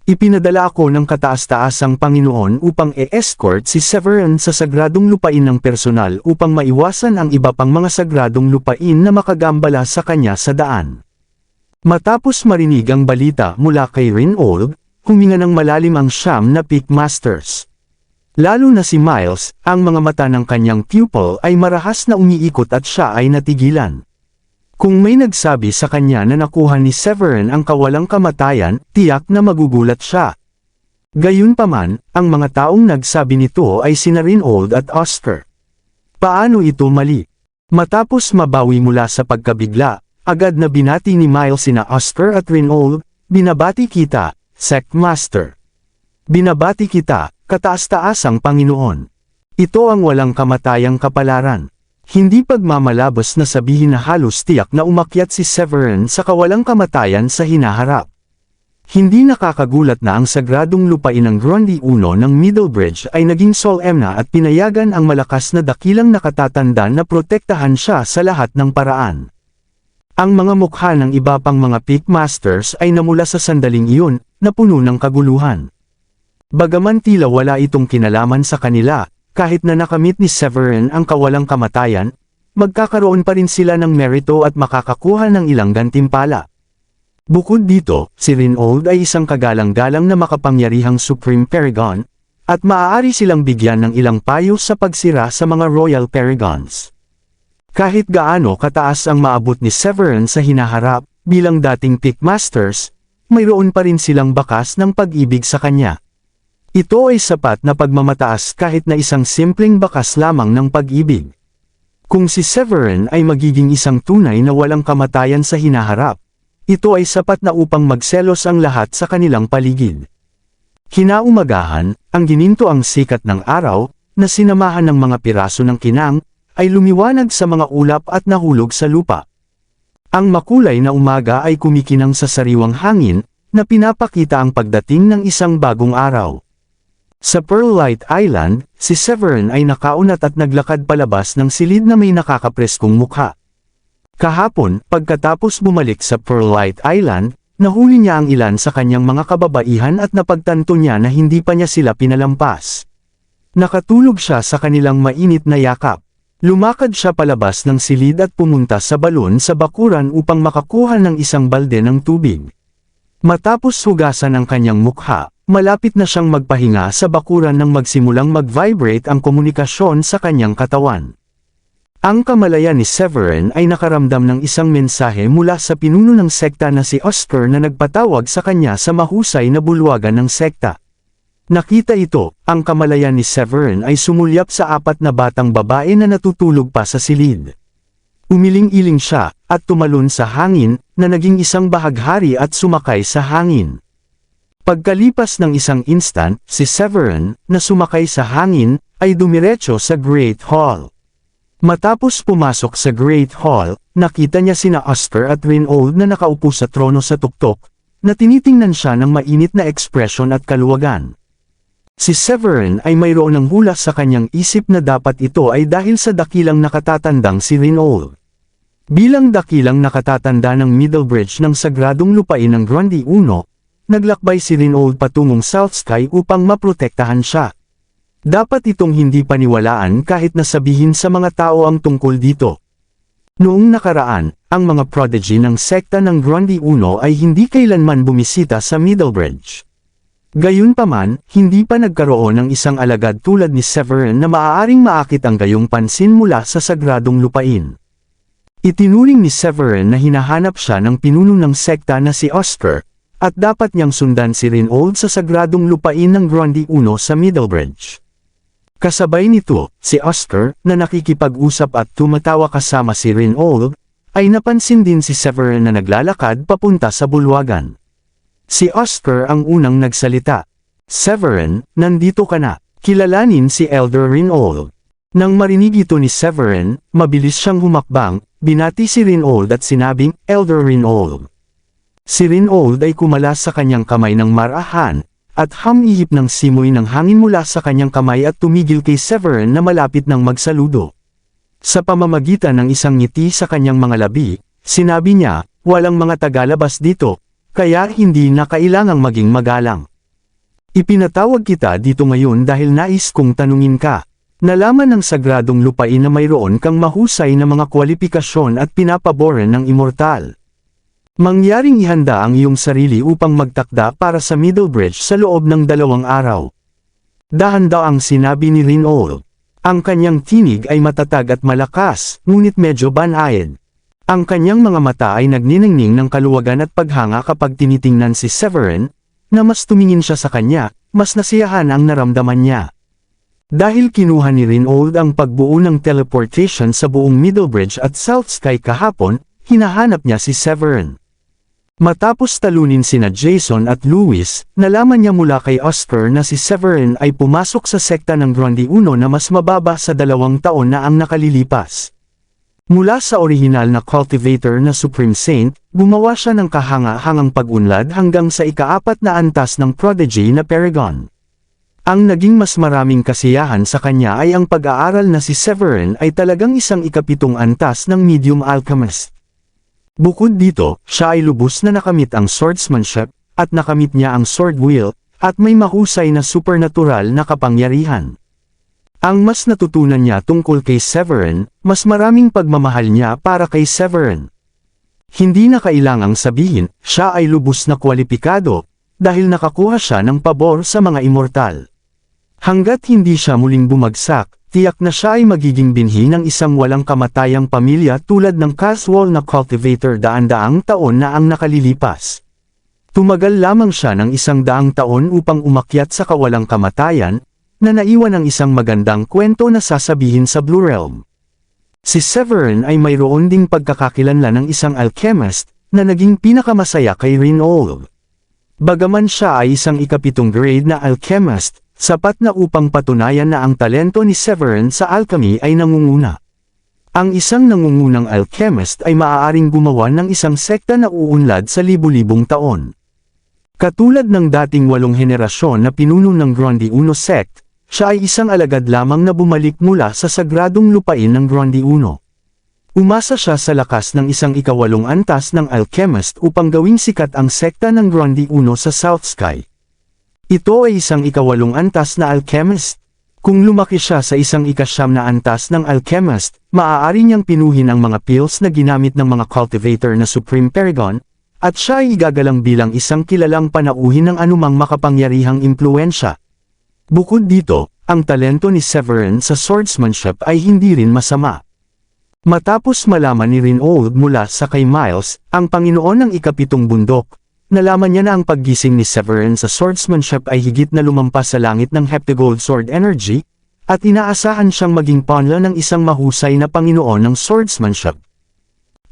Ipinadala ako ng kataas-taasang Panginoon upang e-escort si Severin sa sagradong lupain ng personal upang maiwasan ang iba pang mga sagradong lupain na makagambala sa kanya sa daan." Matapos marinig ang balita mula kay Reynold, huminga ng malalim ang 9 na Pickmasters. Lalo na si Miles, ang mga mata ng kanyang pupil ay marahas na umiikot at siya ay natigilan. Kung may nagsabi sa kanya na nakuha ni Severin ang kawalang kamatayan, tiyak na magugulat siya. Gayunpaman, ang mga taong nagsabi nito ay sina Reynold at Oscar. Paano ito mali? Matapos mabawi mula sa pagkabigla, agad na binati ni Miles sina Oscar at Reynold, "Binabati kita, Sectmaster. Binabati kita, kataas-taasang Panginoon." Ito ang walang kamatayang kapalaran. Hindi pagmamalabos na sabihin na halos tiyak na umakyat si Severin sa kawalang kamatayan sa hinaharap. Hindi nakakagulat na ang sagradong lupain ng Grundy Uno ng Middlebridge ay naging solemna at pinayagan ang malakas na dakilang nakatatandaan na protektahan siya sa lahat ng paraan. Ang mga mukha ng iba pang mga Pickmasters ay namula sa sandaling iyon, na puno ng kaguluhan. Bagaman tila wala itong kinalaman sa kanila, kahit na nakamit ni Severin ang kawalang kamatayan, magkakaroon pa rin sila ng merito at makakakuha ng ilang gantimpala. Bukod dito, si Reynold ay isang kagalang-galang na makapangyarihang Supreme Paragon, at maaari silang bigyan ng ilang payo sa pagsira sa mga Royal Paragons. Kahit gaano kataas ang maabot ni Severin sa hinaharap, bilang dating Pickmasters, mayroon pa rin silang bakas ng pag-ibig sa kanya. Ito ay sapat na pagmamataas kahit na isang simpleng bakas lamang ng pag-ibig. Kung si Severin ay magiging isang tunay na walang kamatayan sa hinaharap, ito ay sapat na upang magselos ang lahat sa kanilang paligid. Kinaumagahan, ang gininto ang sikat ng araw, na sinamahan ng mga piraso ng kinang, ay lumiwanag sa mga ulap at nahulog sa lupa. Ang makulay na umaga ay kumikinang sa sariwang hangin, na pinapakita ang pagdating ng isang bagong araw. Sa Pearlite Island, si Severin ay nakaunat at naglakad palabas ng silid na may nakakapreskong mukha. Kahapon, pagkatapos bumalik sa Pearlite Island, nahuli niya ang ilan sa kanyang mga kababaihan at napagtanto niya na hindi pa niya sila pinalampas. Nakatulog siya sa kanilang mainit na yakap. Lumakad siya palabas ng silid at pumunta sa balon sa bakuran upang makakuha ng isang balde ng tubig. Matapos hugasan ang kanyang mukha, malapit na siyang magpahinga sa bakuran nang magsimulang mag-vibrate ang komunikasyon sa kanyang katawan. Ang kamalayan ni Severin ay nakaramdam ng isang mensahe mula sa pinuno ng sekta na si Oscar na nagpatawag sa kanya sa mahusay na bulwagan ng sekta. Nakita ito, ang kamalayan ni Severin ay sumulyap sa 4 na batang babae na natutulog pa sa silid. Umiling-iling siya, at tumalon sa hangin, na naging isang bahaghari at sumakay sa hangin. Pagkalipas ng isang instant, si Severin, na sumakay sa hangin, ay dumiretso sa Great Hall. Matapos pumasok sa Great Hall, nakita niya sina Oscar at Reynold na nakaupo sa trono sa tuktok, na tinitingnan siya ng mainit na ekspresyon at kaluwagan. Si Severin ay mayroon ng hula sa kanyang isip na dapat ito ay dahil sa dakilang nakatatandang si Reynold. Bilang dakilang nakatatanda ng Middlebridge ng sagradong lupain ng Grundy Uno, naglakbay si Reynold patungong South Sky upang maprotektahan siya. Dapat itong hindi paniwalaan kahit nasabihin sa mga tao ang tungkol dito. Noong nakaraan, ang mga prodigy ng sekta ng Grundy Uno ay hindi kailanman bumisita sa Middlebridge. Gayunpaman, hindi pa nagkaroon ng isang alagad tulad ni Severin na maaaring maakit ang gayong pansin mula sa sagradong lupain. Itinuring ni Severin na hinahanap siya ng pinuno ng sekta na si Oscar, at dapat niyang sundan si Reinhold sa sagradong lupain ng Grundy 1 sa Middlebridge. Kasabay nito, si Oscar, na nakikipag-usap at tumatawa kasama si Reinhold, ay napansin din si Severin na naglalakad papunta sa bulwagan. Si Oscar ang unang nagsalita. "Severin, nandito ka na. Kilalanin si Elder Reinhold." Nang marinig ito ni Severin, mabilis siyang humakbang, binati si Reinhold at sinabing, "Elder Reinhold." Si Reinhold ay kumalas sa kanyang kamay ng marahan, at humihip ng simoy ng hangin mula sa kanyang kamay at tumigil kay Severin na malapit ng magsaludo. Sa pamamagitan ng isang ngiti sa kanyang mga labi, sinabi niya, "Walang mga tagalabas dito, kaya hindi na kailangang maging magalang. Ipinatawag kita dito ngayon dahil nais kong tanungin ka. Nalaman ng sagradong lupain na mayroon kang mahusay na mga kwalipikasyon at pinapaboran ng immortal. Mangyaring ihanda ang iyong sarili upang magtakda para sa Middlebridge sa loob ng 2 araw." Dahan-daang sinabi ni Reinhold. Ang kanyang tinig ay matatag at malakas, ngunit medyo banayad. Ang kanyang mga mata ay nagniningning ng kaluwagan at paghanga kapag tinitingnan si Severin, na mas tumingin siya sa kanya, mas nasiyahan ang naramdaman niya. Dahil kinuha ni Reinhold ang pagbuo ng teleportation sa buong Middlebridge at South Sky kahapon, hinahanap niya si Severin. Matapos talunin sina Jason at Lewis, nalaman niya mula kay Oscar na si Severin ay pumasok sa sekta ng Grundy 1 na mas mababa sa 2 taon na ang nakalilipas. Mula sa orihinal na cultivator na Supreme Saint, gumawa siya ng kahanga-hangang pag-unlad hanggang sa ika-4 na antas ng prodigy na Paragon. Ang naging mas maraming kasiyahan sa kanya ay ang pag-aaral na si Severin ay talagang isang ika-7 antas ng medium alchemist. Bukod dito, siya ay lubos na nakamit ang swordsmanship, at nakamit niya ang sword wheel, at may mahusay na supernatural na kapangyarihan. Ang mas natutunan niya tungkol kay Severin, mas maraming pagmamahal niya para kay Severin. Hindi na kailangang sabihin, siya ay lubos na kwalipikado, dahil nakakuha siya ng pabor sa mga immortal. Hanggat hindi siya muling bumagsak, tiyak na siya ay magiging binhi ng isang walang kamatayang pamilya tulad ng Caswall na cultivator daan-daang taon na ang nakalilipas. Tumagal lamang siya ng 100 taon upang umakyat sa kawalang kamatayan, na naiwan ng isang magandang kwento na sasabihin sa Blue Realm. Si Severin ay mayroon ding pagkakakilanlan ng isang alchemist, na naging pinakamasaya kay Reinhold. Bagaman siya ay isang ika-7 grade na alchemist, sapat na upang patunayan na ang talento ni Severin sa alchemy ay nangunguna. Ang isang nangungunang alchemist ay maaaring gumawa ng isang sekta na uunlad sa libu-libong taon. Katulad ng dating 8 henerasyon na pinuno ng Grundy 1 sect, siya ay isang alagad lamang na bumalik mula sa sagradong lupain ng Grundy 1. Umasa siya sa lakas ng isang ika-8 antas ng alchemist upang gawing sikat ang sekta ng Grundy 1 sa South Sky. Ito ay isang ika-8 antas na alchemist. Kung lumaki siya sa isang ika-9 na antas ng alchemist, maaari niyang pinuhin ang mga pills na ginamit ng mga cultivator na Supreme Paragon, at siya ay igagalang bilang isang kilalang panauhin ng anumang makapangyarihang impluensya. Bukod dito, ang talento ni Severin sa swordsmanship ay hindi rin masama. Matapos malaman ni Reinhold mula sa kay Miles, ang Panginoon ng ika-7 bundok, nalaman niya na ang paggising ni Severin sa swordsmanship ay higit na lumampas sa langit ng heptagold sword energy, at inaasahan siyang maging pawnla ng isang mahusay na Panginoon ng swordsmanship.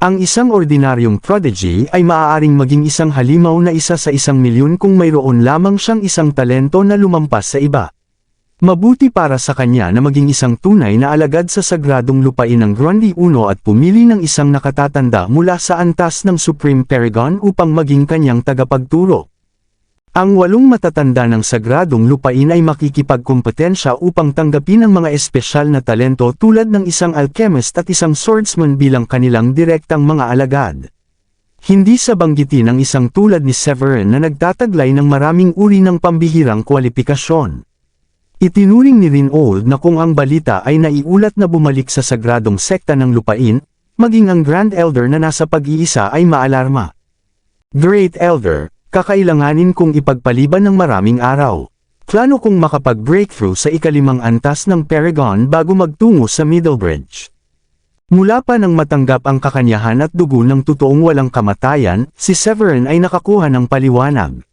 Ang isang ordinaryong prodigy ay maaaring maging isang halimaw na isa sa 1,000,000 kung mayroon lamang siyang isang talento na lumampas sa iba. Mabuti para sa kanya na maging isang tunay na alagad sa sagradong lupain ng Grundy 1 at pumili ng isang nakatatanda mula sa antas ng Supreme Paragon upang maging kanyang tagapagturo. Ang 8 matatanda ng sagradong lupain ay makikipagkompetensya upang tanggapin ang mga espesyal na talento tulad ng isang alchemist at isang swordsman bilang kanilang direktang mga alagad. Hindi sa banggitin ang isang tulad ni Severin na nagtataglay ng maraming uri ng pambihirang kwalipikasyon. Itinuring ni Reinhold na kung ang balita ay naiulat na bumalik sa sagradong sekta ng lupain, maging ang Grand Elder na nasa pag-iisa ay maalarma. Great Elder, kakailanganin kong ipagpaliban ng maraming araw. Plano kong makapag-breakthrough sa ika-5 antas ng Paragon bago magtungo sa Middlebridge. Mula pa nang matanggap ang kakanyahan at dugo ng totoong walang kamatayan, si Severin ay nakakuha ng paliwanag.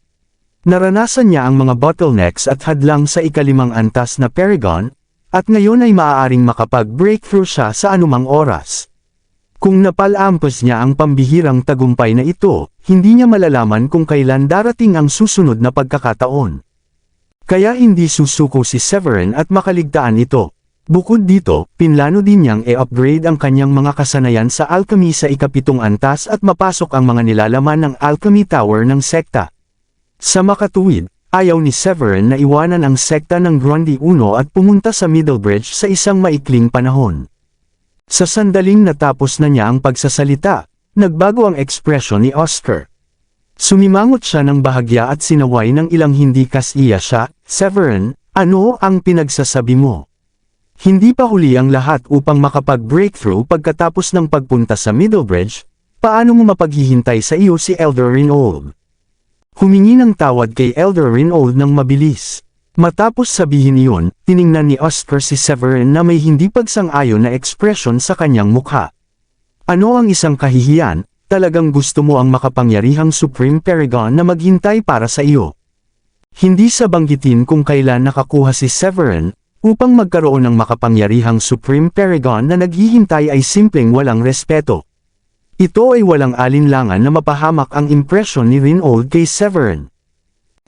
Naranasan niya ang mga bottlenecks at hadlang sa ikalimang antas na Paragon, at ngayon ay maaaring makapag-breakthrough siya sa anumang oras. Kung napalampas niya ang pambihirang tagumpay na ito, hindi niya malalaman kung kailan darating ang susunod na pagkakataon. Kaya hindi susuko si Severin at makaligtaan ito. Bukod dito, pinlano din niyang i-upgrade ang kanyang mga kasanayan sa alchemy sa ikapitong antas at mapasok ang mga nilalaman ng alchemy tower ng sekta. Sa makatuwid, ayaw ni Severin na iwanan ang sekta ng Grundy 1 at pumunta sa Middlebridge sa isang maikling panahon. Sa sandaling natapos na niya ang pagsasalita, nagbago ang ekspresyon ni Oscar. Sumimangot siya ng bahagya at sinaway ng ilang hindi kasiya siya. "Severin, ano ang pinagsasabi mo? Hindi pa huli ang lahat upang makapag-breakthrough pagkatapos ng pagpunta sa Middlebridge, paano mo mapaghihintay sa iyo si Elder Rinald?" Humingi ng tawad kay Elder Rinald ng mabilis. Matapos sabihin iyon, tiningnan ni Oscar si Severin na may hindi pagsang-ayon na ekspresyon sa kanyang mukha. "Ano ang isang kahihiyan? Talagang gusto mo ang makapangyarihang Supreme Paragon na maghintay para sa iyo?" Hindi sa banggitin kung kailan nakakuha si Severin, upang magkaroon ng makapangyarihang Supreme Paragon na naghihintay ay simpleng walang respeto. Ito ay walang alinlangan na mapahamak ang impresyon ni Rinald kay Severin.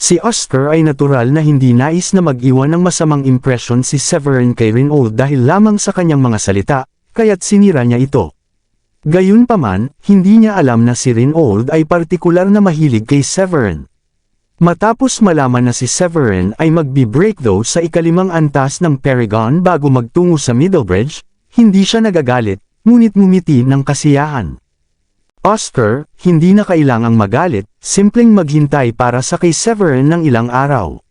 Si Oscar ay natural na hindi nais na mag-iwan ng masamang impresyon si Severin kay Rinald dahil lamang sa kanyang mga salita, kaya't sinira niya ito. Gayunpaman, hindi niya alam na si Rinald ay partikular na mahilig kay Severin. Matapos malaman na si Severin ay magbi-breakthrough sa ikalimang antas ng Paragon bago magtungo sa Middlebridge, hindi siya nagagalit, ngunit ngumiti ng kasiyahan. "Oscar, hindi na kailangang magalit, simpleng maghintay para sa kay Severin ng ilang araw.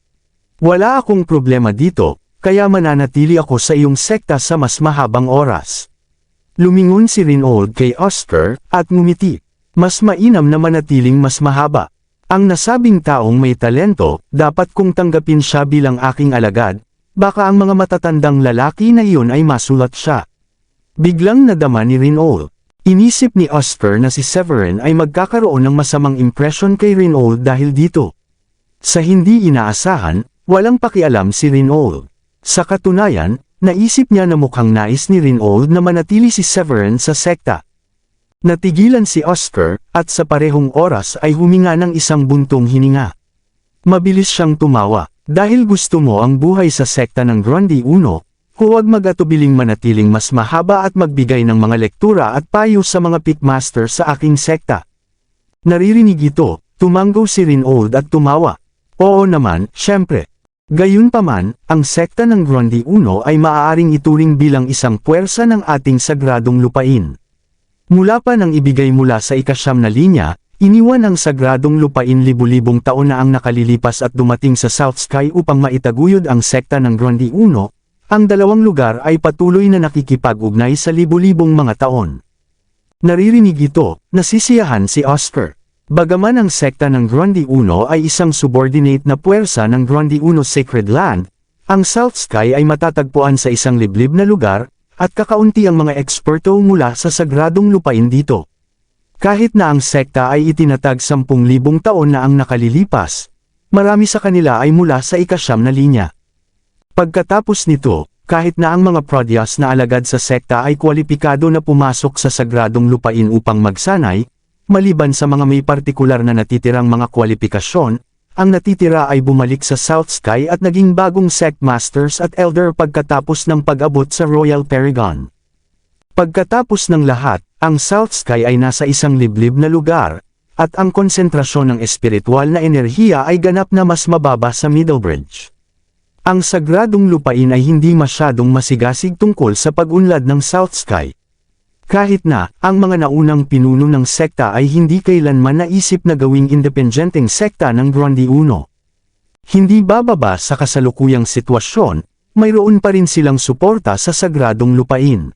Wala akong problema dito, kaya mananatili ako sa iyong sekta sa mas mahabang oras." Lumingon si Rinald kay Oscar, at ngumiti. "Mas mainam na manatiling mas mahaba. Ang nasabing taong may talento, dapat kong tanggapin siya bilang aking alagad, baka ang mga matatandang lalaki na iyon ay masulat siya." Biglang nadama ni Rinald. Inisip ni Oscar na si Severin ay magkakaroon ng masamang impresyon kay Rinald dahil dito. Sa hindi inaasahan, walang pakialam si Rinald. Sa katunayan, naisip niya na mukhang nais ni Rinald na manatili si Severin sa sekta. Natigilan si Oscar, at sa parehong oras ay huminga ng isang buntong hininga. Mabilis siyang tumawa. "Dahil gusto mo ang buhay sa sekta ng Grundy 1, huwag mag-atubiling manatiling mas mahaba at magbigay ng mga lektura at payo sa mga pitmaster sa aking sekta." Naririnig ito, tumanggo si Rinald at tumawa. "Oo naman, syempre. Gayunpaman, ang sekta ng Grundy 1 ay maaaring ituring bilang isang puwersa ng ating sagradong lupain. Mula pa nang ibigay mula sa ikasyam na linya, iniwan ang sagradong lupain libu-libong taon na ang nakalilipas at dumating sa South Sky upang maitaguyod ang sekta ng Grundy 1, ang dalawang lugar ay patuloy na nakikipag-ugnay sa libu-libong mga taon." Naririnig ito, nasisiyahan si Oscar. Bagaman ang sekta ng Grundy 1 ay isang subordinate na puwersa ng Grundy 1 Sacred Land, ang South Sky ay matatagpuan sa isang liblib na lugar, at kakaunti ang mga eksperto mula sa sagradong lupain dito. Kahit na ang sekta ay itinatag 10,000 taon na ang nakalilipas, marami sa kanila ay mula sa ikasyam na linya. Pagkatapos nito, kahit na ang mga prodyas na alagad sa sekta ay kwalipikado na pumasok sa sagradong lupain upang magsanay, maliban sa mga may partikular na natitirang mga kwalipikasyon, ang natitira ay bumalik sa South Sky at naging bagong sect masters at elder pagkatapos ng pag-abot sa Royal Paragon. Pagkatapos ng lahat, ang South Sky ay nasa isang liblib na lugar, at ang konsentrasyon ng espiritual na enerhiya ay ganap na mas mababa sa Middlebridge. Ang sagradong lupain ay hindi masyadong masigasig tungkol sa pag-unlad ng South Sky. Kahit na, ang mga naunang pinuno ng sekta ay hindi kailanman naisip na gawing independenteng sekta ng Grundy 1. Hindi bababa sa kasalukuyang sitwasyon, mayroon pa rin silang suporta sa sagradong lupain.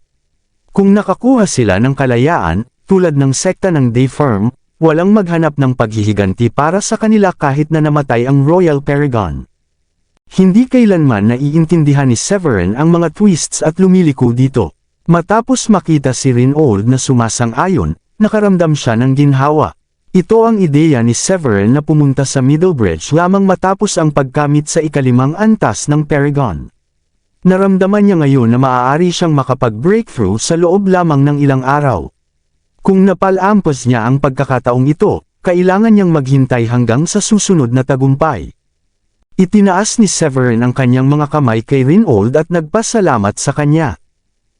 Kung nakakuha sila ng kalayaan, tulad ng sekta ng Dayfirm, walang maghanap ng paghihiganti para sa kanila kahit na namatay ang Royal Paragon. Hindi kailanman naiintindihan ni Severin ang mga twists at lumiliko dito. Matapos makita si Renaud na sumasang-ayon, nakaramdam siya ng ginhawa. Ito ang ideya ni Severin na pumunta sa Middlebridge lamang matapos ang pagkamit sa ikalimang antas ng Paragon. Naramdaman niya ngayon na maaari siyang makapag-breakthrough sa loob lamang ng ilang araw. Kung napalampas niya ang pagkakataong ito, kailangan niyang maghintay hanggang sa susunod na tagumpay. Itinaas ni Severin ang kanyang mga kamay kay Renaud at nagpasalamat sa kanya.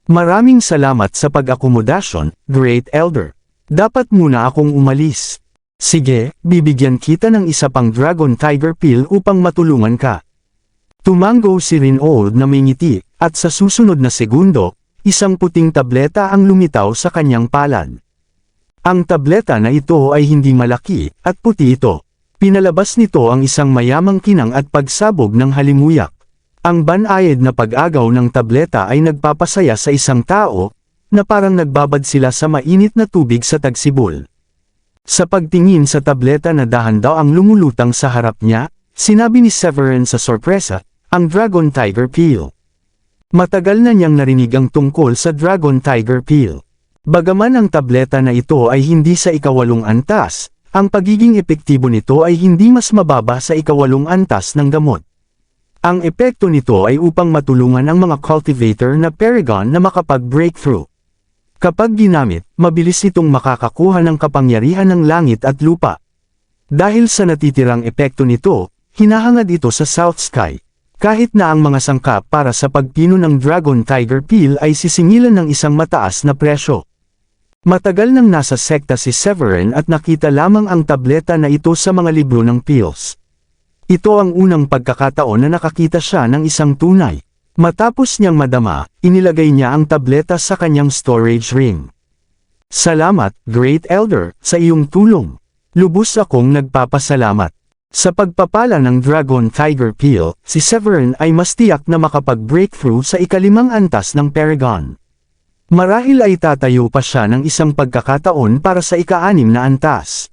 Maraming salamat sa pag-akomodasyon, Great Elder. Dapat muna akong umalis. Sige, bibigyan kita ng isa pang Dragon Tiger Pill upang matulungan ka. Tumango si Renaud na may ngiti, at sa susunod na segundo, isang puting tableta ang lumitaw sa kanyang palad. Ang tableta na ito ay hindi malaki, at puti ito. Pinalabas nito ang isang mayamang kinang at pagsabog ng halimuyak. Ang banayad na pag-agaw ng tableta ay nagpapasaya sa isang tao, na parang nagbabad sila sa mainit na tubig sa tagsibol. Sa pagtingin sa tableta na dahan daw ang lumulutang sa harap niya, sinabi ni Severin sa sorpresa, ang Dragon Tiger Pill. Matagal na niyang narinig ang tungkol sa Dragon Tiger Pill. Bagaman ang tableta na ito ay hindi sa ikawalong antas, ang pagiging epektibo nito ay hindi mas mababa sa ikawalong antas ng gamot. Ang epekto nito ay upang matulungan ang mga cultivator na Paragon na makapag-breakthrough. Kapag ginamit, mabilis itong makakakuha ng kapangyarihan ng langit at lupa. Dahil sa natitirang epekto nito, hinahangad ito sa South Sky. Kahit na ang mga sangkap para sa pagpino ng Dragon Tiger Pill ay sisingilan ng isang mataas na presyo. Matagal nang nasa sekta si Severin at nakita lamang ang tableta na ito sa mga libro ng pills. Ito ang unang pagkakataon na nakakita siya ng isang tunay. Matapos niyang madama, inilagay niya ang tableta sa kanyang storage ring. Salamat, Great Elder, sa iyong tulong. Lubos akong nagpapasalamat. Sa pagpapala ng Dragon Tiger Pill, si Severin ay mas tiyak na makapag-breakthrough sa ikalimang antas ng Paragon. Marahil ay tatayo pa siya ng isang pagkakataon para sa ika-6 na antas.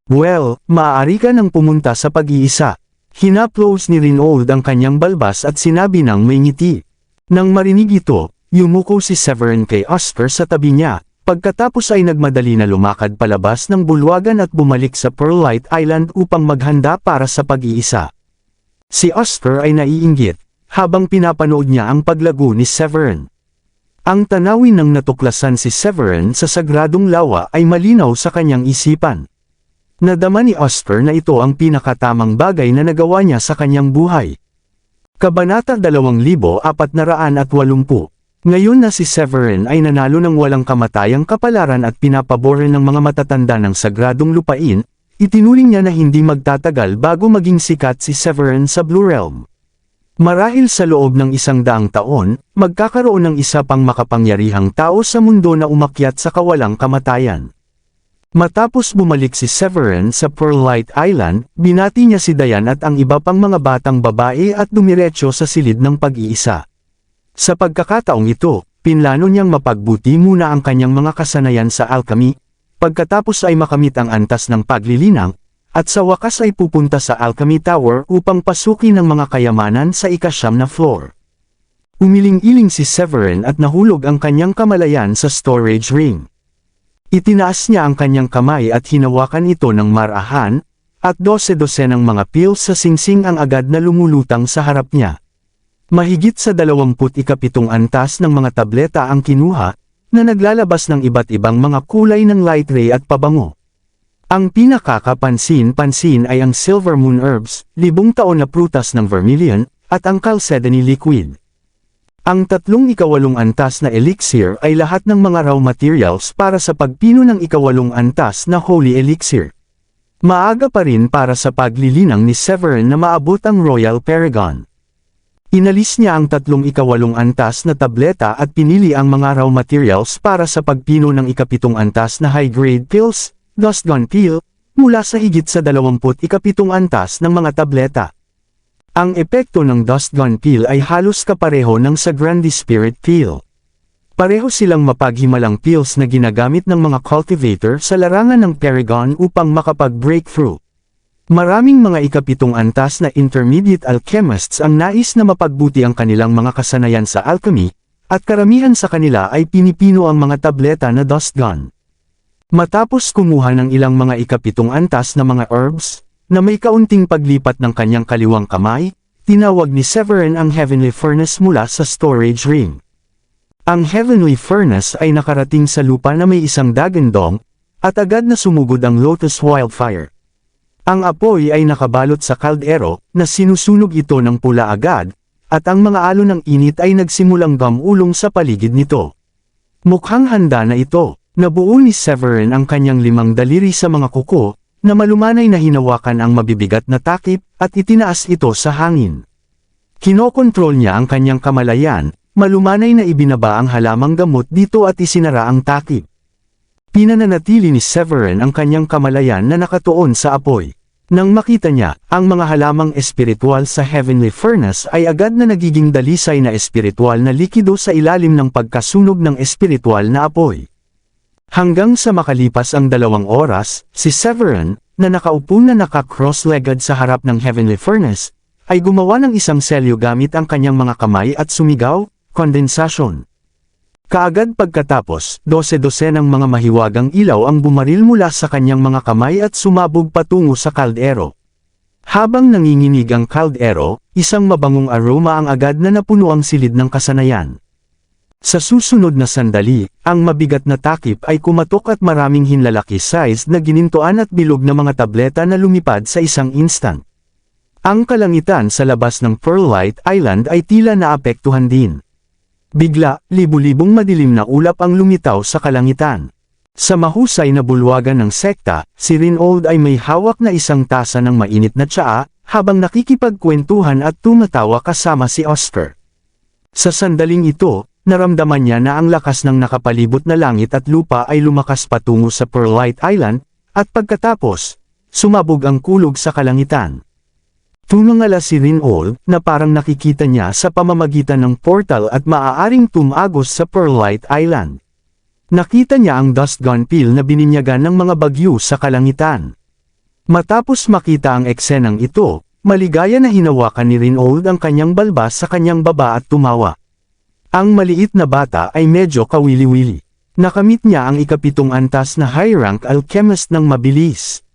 Well, maaari ka nang pumunta sa pag-iisa. Hinaplos ni Renaud ang kanyang balbas at sinabi ng may ngiti. Nang marinig ito, yumuko si Severin kay Oscar sa tabi niya, pagkatapos ay nagmadali na lumakad palabas ng bulwagan at bumalik sa Pearlite Island upang maghanda para sa pag-iisa. Si Oscar ay naiinggit, habang pinapanood niya ang paglago ni Severin. Ang tanawin ng natuklasan si Severin sa sagradong lawa ay malinaw sa kanyang isipan. Nadama ni Oscar na ito ang pinakatamang bagay na nagawa niya sa kanyang buhay. Kabanata 2480. Ngayon na si Severin ay nanalo ng walang kamatayang kapalaran at pinapabore ng mga matatanda ng sagradong lupain, itinuring niya na hindi magtatagal bago maging sikat si Severin sa Blue Realm. Marahil sa loob ng 100 taon, magkakaroon ng isa pang makapangyarihang tao sa mundo na umakyat sa kawalang kamatayan. Matapos bumalik si Severin sa Pearlite Island, binati niya si Diane at ang iba pang mga batang babae at dumiretso sa silid ng pag-iisa. Sa pagkakataong ito, pinlano niyang mapagbuti muna ang kanyang mga kasanayan sa alchemy, pagkatapos ay makamit ang antas ng paglilinang, at sa wakas ay pupunta sa Alchemy Tower upang pasukin ang mga kayamanan sa ika-9 na floor. Umiling-iling si Severin at nahulog ang kanyang kamalayan sa storage ring. Itinaas niya ang kanyang kamay at hinawakan ito ng marahan, at 12-12 ng mga pills sa singsing ang agad na lumulutang sa harap niya. Mahigit sa 27 antas ng mga tableta ang kinuha, na naglalabas ng iba't ibang mga kulay ng light ray at pabango. Ang pinakakapansin-pansin ay ang Silver Moon Herbs, 1000 taon na prutas ng Vermilion, at ang Chalcedony Liquid. Ang 3 ikawalong antas na elixir ay lahat ng mga raw materials para sa pagpino ng ikawalong antas na Holy Elixir. Maaga pa rin para sa paglilinang ni Severin na maabot ang Royal Paragon. Inalis niya ang 3 ikawalong antas na tableta at pinili ang mga raw materials para sa pagpino ng ika-7 antas na high-grade pills, Dustgone Pill, mula sa higit sa 27 antas ng mga tableta. Ang epekto ng Dustgone Pill ay halos kapareho ng sa Grandi Spirit Pill. Pareho silang mapaghimalang pills na ginagamit ng mga cultivator sa larangan ng Paragon upang makapag-breakthrough. Maraming mga ika-7 antas na intermediate alchemists ang nais na mapagbuti ang kanilang mga kasanayan sa alchemy, at karamihan sa kanila ay pinipino ang mga tableta na dust gun. Matapos kumuha ng ilang mga ikapitong antas na mga herbs, na may kaunting paglipat ng kanyang kaliwang kamay, tinawag ni Severin ang Heavenly Furnace mula sa storage ring. Ang Heavenly Furnace ay nakarating sa lupa na may isang dagandong, at agad na sumugod ang Lotus Wildfire. Ang apoy ay nakabalot sa kaldero, na sinusunog ito ng pula agad, at ang mga alon ng init ay nagsimulang gamulong sa paligid nito. Mukhang handa na ito. Nabuo ni Severin ang kanyang 5 daliri sa mga kuko, na malumanay na hinawakan ang mabibigat na takip, at itinaas ito sa hangin. Kinokontrol niya ang kanyang kamalayan, malumanay na ibinaba ang halamang gamot dito at isinara ang takip. Pinananatili ni Severin ang kanyang kamalayan na nakatuon sa apoy. Nang makita niya, ang mga halamang espiritual sa Heavenly Furnace ay agad na nagiging dalisay na espiritual na likido sa ilalim ng pagkasunog ng espiritual na apoy. Hanggang sa makalipas ang 2 oras, si Severin, na nakaupo na naka-cross-legged sa harap ng Heavenly Furnace, ay gumawa ng isang selyo gamit ang kanyang mga kamay at sumigaw, kondensasyon. Kaagad pagkatapos, 12 ng mga mahiwagang ilaw ang bumaril mula sa kanyang mga kamay at sumabog patungo sa kaldero. Habang nanginginig ang kaldero, isang mabangong aroma ang agad na napuno ang silid ng kasanayan. Sa susunod na sandali, ang mabigat na takip ay kumatok at maraming hinlalaki-sized na ginintuan at bilog na mga tableta na lumipad sa isang instant. Ang kalangitan sa labas ng Pearlite Island ay tila naapektuhan din. Bigla, libu-libong madilim na ulap ang lumitaw sa kalangitan. Sa mahusay na bulwagan ng sekta, si Reinhold ay may hawak na isang tasa ng mainit na tsaa, habang nakikipagkwentuhan at tumatawa kasama si Oscar. Sa sandaling ito, naramdaman niya na ang lakas ng nakapalibot na langit at lupa ay lumakas patungo sa Pearlite Island, at pagkatapos, sumabog ang kulog sa kalangitan. Tumangala si Reinhold, na parang nakikita niya sa pamamagitan ng portal at maaaring tumagos sa Pearlite Island. Nakita niya ang dust gun peel na bininyagan ng mga bagyo sa kalangitan. Matapos makita ang eksenang ito, maligaya na hinawakan ni Reinhold ang kanyang balbas sa kanyang baba at tumawa. Ang maliit na bata ay medyo kawili-wili. Nakamit niya ang ikapitong antas na high-rank alchemist ng mabilis.